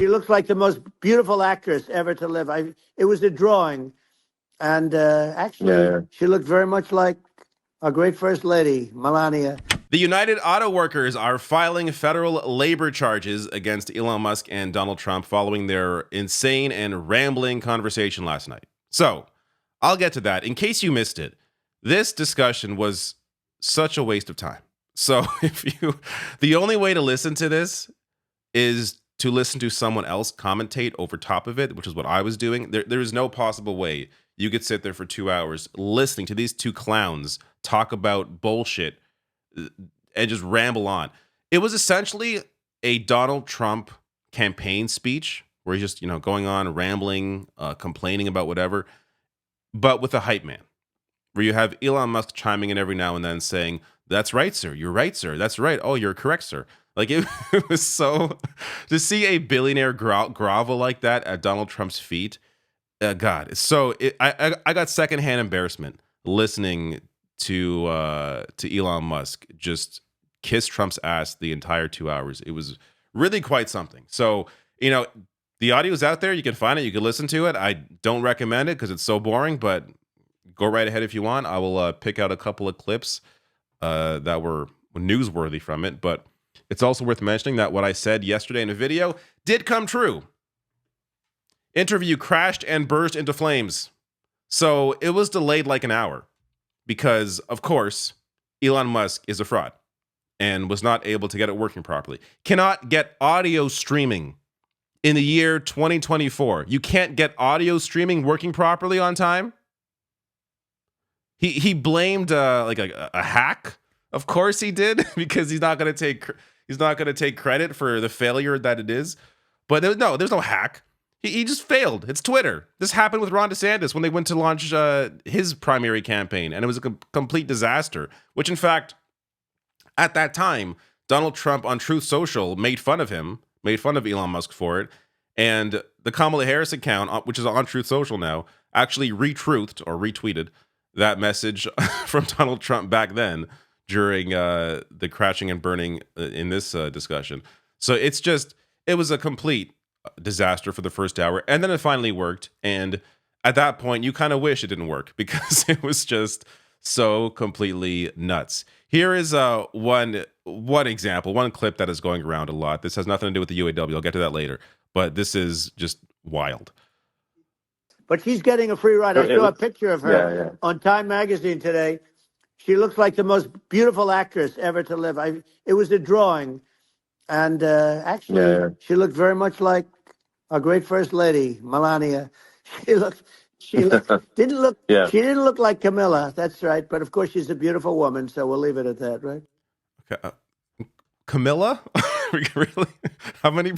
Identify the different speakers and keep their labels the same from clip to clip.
Speaker 1: She looks like the most beautiful actress ever to live. It was a drawing, and actually, she looked very much like our great first lady, Melania.
Speaker 2: The United Auto Workers are filing federal labor charges against Elon Musk and Donald Trump following their insane and rambling conversation last night. So, I'll get to that. In case you missed it, this discussion was such a waste of time. So, the only way to listen to this is to listen to someone else commentate over top of it, which is what I was doing. There is no possible way you could sit there for 2 hours listening to these two clowns talk about bullshit and just ramble on. It was essentially a Donald Trump campaign speech where he's just, going on rambling, complaining about whatever, but with a hype man, where you have Elon Musk chiming in every now and then saying, "That's right, sir. You're right, sir. That's right. Oh, you're correct, sir." Like it was so to see a billionaire grovel like that at Donald Trump's feet. God, it's so. I got secondhand embarrassment listening to Elon Musk just kiss Trump's ass the entire 2 hours. It was really quite something. So the audio's out there. You can find it. You can listen to it. I don't recommend it because it's so boring. But go right ahead if you want. I will pick out a couple of clips that were newsworthy from it. But it's also worth mentioning that what I said yesterday in a video did come true. Interview crashed and burst into flames. So it was delayed like an hour because, of course, Elon Musk is a fraud and was not able to get it working properly. Cannot get audio streaming in the year 2024. You can't get audio streaming working properly on time. He blamed like a hack. Of course he did, because he's not going to take credit for the failure that it is. But there's no hack. He just failed. It's Twitter. This happened with Ron DeSantis when they went to launch his primary campaign, and it was a complete disaster. Which, in fact, at that time, Donald Trump on Truth Social made fun of Elon Musk for it, and the Kamala Harris account, which is on Truth Social now, actually retruthed or retweeted that message from Donald Trump back then during the crashing and burning in this discussion. So it was a complete disaster for the first hour, and then it finally worked. And at that point, you kind of wish it didn't work because it was just so completely nuts. Here is one example, one clip that is going around a lot. This has nothing to do with the UAW. I'll get to that later, but this is just wild.
Speaker 1: But she's getting a free ride. I saw a picture of her on Time Magazine today. She looks like the most beautiful actress ever to live. It was a drawing, and actually, she looked very much like our great first lady, Melania. She didn't look like Camilla. That's right. But of course, she's a beautiful woman, so we'll leave it at that, right?
Speaker 2: Okay. Camilla? Really? How many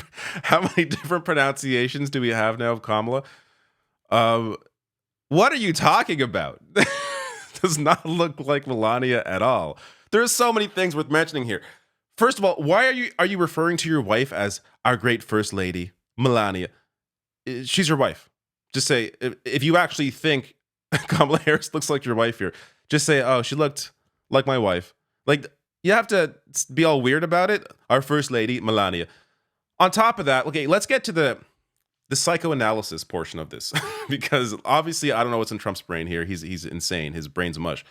Speaker 2: different pronunciations do we have now of Kamala? What are you talking about? Does not look like Melania at all. There's so many things worth mentioning here. First of all, why are you referring to your wife as our great first lady, Melania? She's your wife. Just say, if you actually think Kamala Harris looks like your wife here, just say, oh, she looked like my wife. Like, you have to be all weird about it. Our first lady, Melania. On top of that, okay, let's get to the psychoanalysis portion of this, because obviously I don't know what's in Trump's brain here. He's insane. His brain's mush.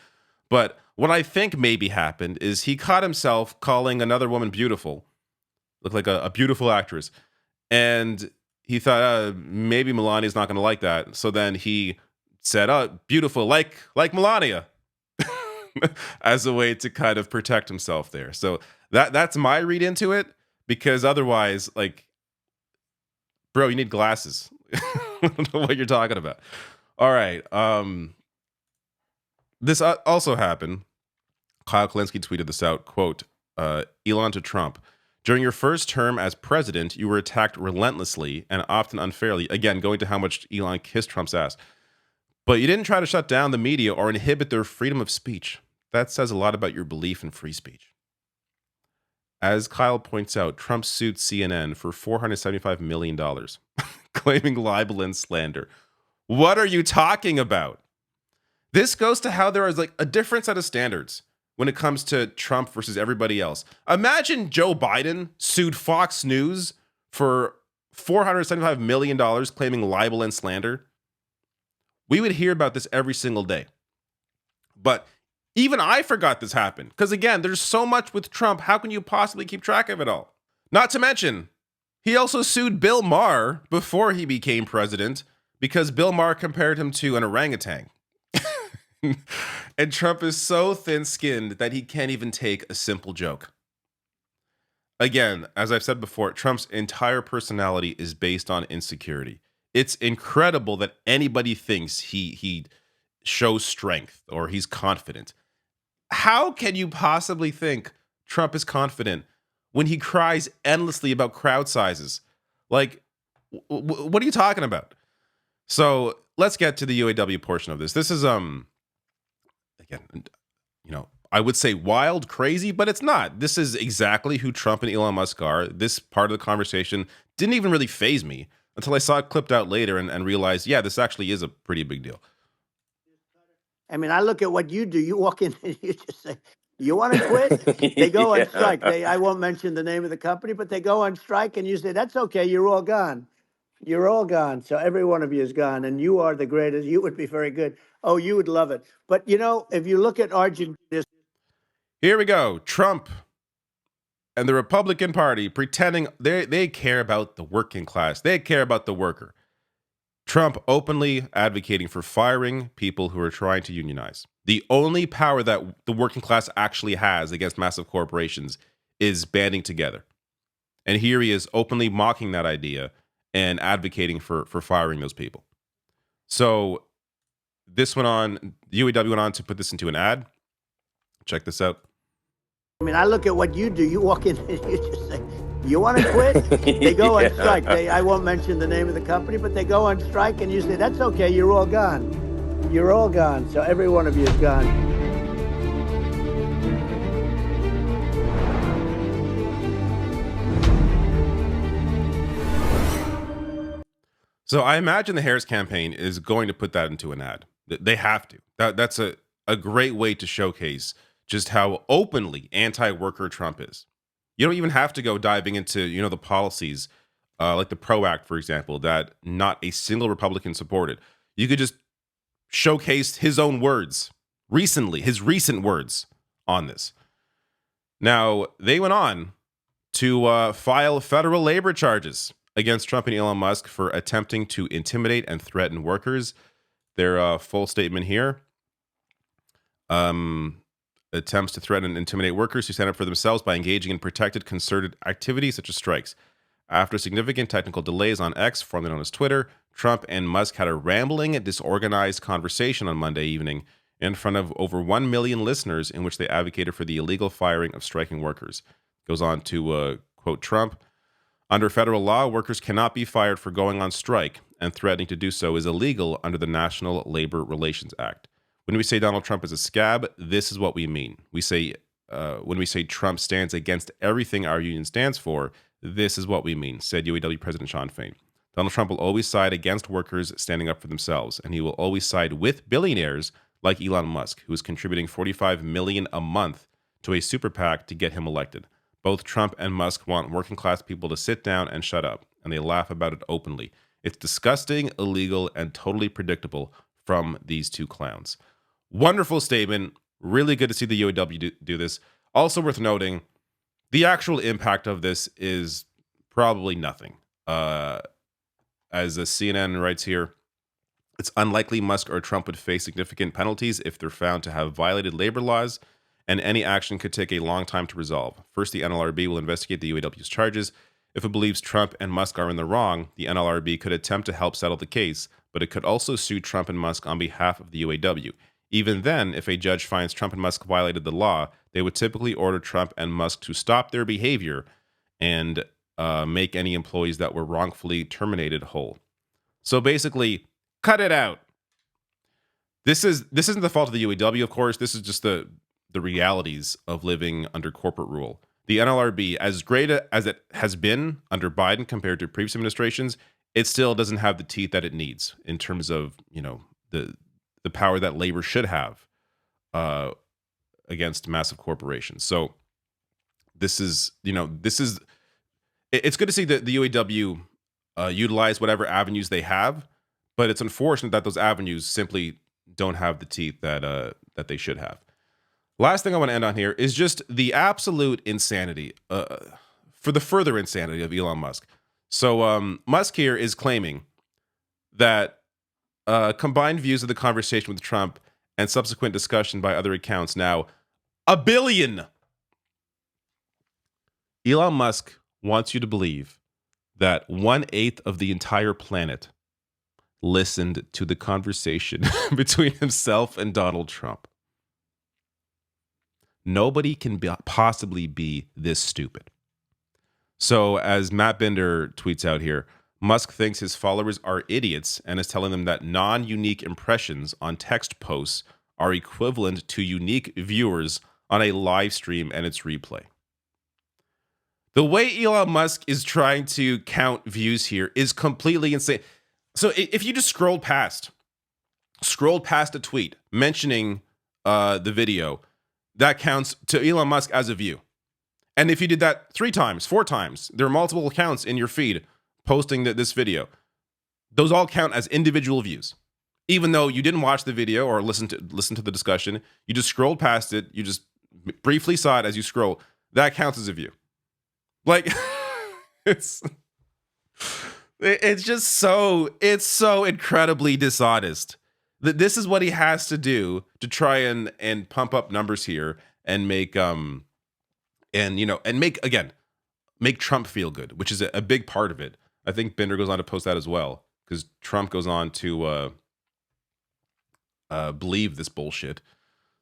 Speaker 2: But what I think maybe happened is he caught himself calling another woman beautiful, looked like a beautiful actress, and he thought maybe Melania's not going to like that. So then he said, "Oh, beautiful, like Melania," as a way to kind of protect himself there. So that's my read into it, because otherwise, like, bro, you need glasses. I don't know what you're talking about. All right. This also happened. Kyle Kalinske tweeted this out, quote, Elon to Trump. During your first term as president, you were attacked relentlessly and often unfairly. Again, going to how much Elon kissed Trump's ass. But you didn't try to shut down the media or inhibit their freedom of speech. That says a lot about your belief in free speech. As Kyle points out, Trump sued CNN for $475 million, claiming libel and slander. What are you talking about? This goes to how there is like a different set of standards when it comes to Trump versus everybody else. Imagine Joe Biden sued Fox News for $475 million claiming libel and slander. We would hear about this every single day. But even I forgot this happened. Because again, there's so much with Trump. How can you possibly keep track of it all? Not to mention, he also sued Bill Maher before he became president because Bill Maher compared him to an orangutan. And Trump is so thin-skinned that he can't even take a simple joke. Again, as I've said before, Trump's entire personality is based on insecurity. It's incredible that anybody thinks he shows strength or he's confident. How can you possibly think Trump is confident when he cries endlessly about crowd sizes? Like, what are you talking about? So let's get to the UAW portion of this. This is, again, I would say wild, crazy, but it's not. This is exactly who Trump and Elon Musk are. This part of the conversation didn't even really faze me until I saw it clipped out later and realized, yeah, this actually is a pretty big deal.
Speaker 1: I mean, I look at what you do. You walk in and you just say, you want to quit? They go on strike. I won't mention the name of the company, but they go on strike and you say, that's okay. You're all gone. You're all gone. So every one of you is gone and you are the greatest. You would be very good. Oh, you would love it. But, if you look at Argentina.
Speaker 2: Here we go. Trump and the Republican Party pretending they care about the working class. They care about the worker. Trump openly advocating for firing people who are trying to unionize. The only power that the working class actually has against massive corporations is banding together. And here he is openly mocking that idea and advocating for firing those people. So this went on, the UAW went on to put this into an ad. Check this out.
Speaker 1: I mean, I look at what you do. You walk in and you just say, you want to quit? They go on strike. I won't mention the name of the company, but they go on strike and you say, that's okay. You're all gone. You're all gone. So every one of you is gone.
Speaker 2: So I imagine the Harris campaign is going to put that into an ad. They have to. That's a great way to showcase just how openly anti-worker Trump is. You don't even have to go diving into, the policies like the PRO Act, for example, that not a single Republican supported. You could just showcase his own words his recent words on this. Now, they went on to file federal labor charges against Trump and Elon Musk for attempting to intimidate and threaten workers. Their full statement here. Attempts to threaten and intimidate workers who stand up for themselves by engaging in protected concerted activities such as strikes. After significant technical delays on X, formerly known as Twitter, Trump and Musk had a rambling, disorganized conversation on Monday evening in front of over 1 million listeners in which they advocated for the illegal firing of striking workers. Goes on to quote Trump, under federal law, workers cannot be fired for going on strike, and threatening to do so is illegal under the National Labor Relations Act. When we say Donald Trump is a scab, this is what we mean. We say when we say Trump stands against everything our union stands for, this is what we mean, said UAW President Sean Fain. Donald Trump will always side against workers standing up for themselves, and he will always side with billionaires like Elon Musk, who is contributing $45 million a month to a super PAC to get him elected. Both Trump and Musk want working class people to sit down and shut up, and they laugh about it openly. It's disgusting, illegal, and totally predictable from these two clowns. Wonderful statement. Really good to see the UAW do this. Also worth noting, the actual impact of this is probably nothing. As the CNN writes here, it's unlikely Musk or Trump would face significant penalties if they're found to have violated labor laws, and any action could take a long time to resolve. First, the NLRB will investigate the UAW's charges. If it believes Trump and Musk are in the wrong, the NLRB could attempt to help settle the case, but it could also sue Trump and Musk on behalf of the UAW. Even then, if a judge finds Trump and Musk violated the law, they would typically order Trump and Musk to stop their behavior and make any employees that were wrongfully terminated whole. So basically, cut it out. This isn't the fault of the UAW, of course. This is just the realities of living under corporate rule. The NLRB, as great as it has been under Biden compared to previous administrations, it still doesn't have the teeth that it needs in terms of, the power that labor should have against massive corporations. So it's good to see the UAW utilize whatever avenues they have, but it's unfortunate that those avenues simply don't have the teeth that they should have. Last thing I want to end on here is just the absolute insanity, for the further insanity of Elon Musk. So Musk here is claiming that combined views of the conversation with Trump and subsequent discussion by other accounts now 1 billion. Elon Musk wants you to believe that 1/8 of the entire planet listened to the conversation between himself and Donald Trump. Nobody can possibly be this stupid. So, as Matt Binder tweets out here, Musk thinks his followers are idiots and is telling them that non-unique impressions on text posts are equivalent to unique viewers on a live stream and its replay. The way Elon Musk is trying to count views here is completely insane. So if you just scrolled past a tweet mentioning the video, that counts to Elon Musk as a view. And if you did that 3 times, 4 times, there are multiple accounts in your feed posting this video. Those all count as individual views. Even though you didn't watch the video or listen to the discussion, you just scrolled past it, you just briefly saw it as you scroll, that counts as a view. Like, it's just so incredibly dishonest. This is what he has to do to try and pump up numbers here and make make Trump feel good, which is a big part of it. I think Binder goes on to post that as well, because Trump goes on to believe this bullshit.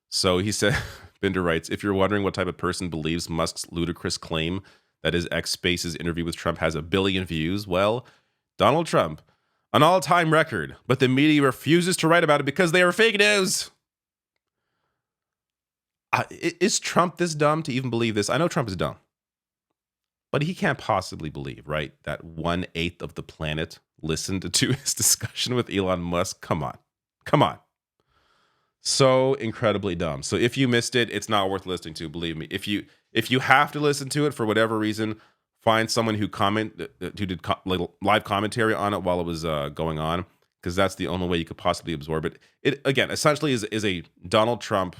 Speaker 2: So he said, Binder writes, if you're wondering what type of person believes Musk's ludicrous claim that his X Spaces interview with Trump has 1 billion views, well, Donald Trump, an all-time record, but the media refuses to write about it because they are fake news. Is Trump this dumb to even believe this? I know Trump is dumb, but he can't possibly believe, right, that 1/8 of the planet listened to his discussion with Elon Musk. Come on. So incredibly dumb. So if you missed it, it's not worth listening to, believe me. If you have to listen to it for whatever reason, find someone who did live commentary on it while it was going on, because that's the only way you could possibly absorb it. It again essentially is a Donald Trump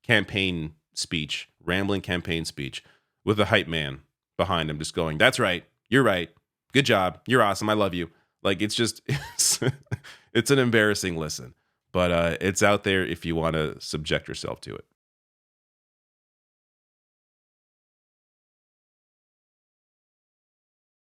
Speaker 2: campaign speech, rambling campaign speech with a hype man behind him just going, "That's right, you're right, good job, you're awesome, I love you." Like, it's an embarrassing listen, but it's out there if you want to subject yourself to it.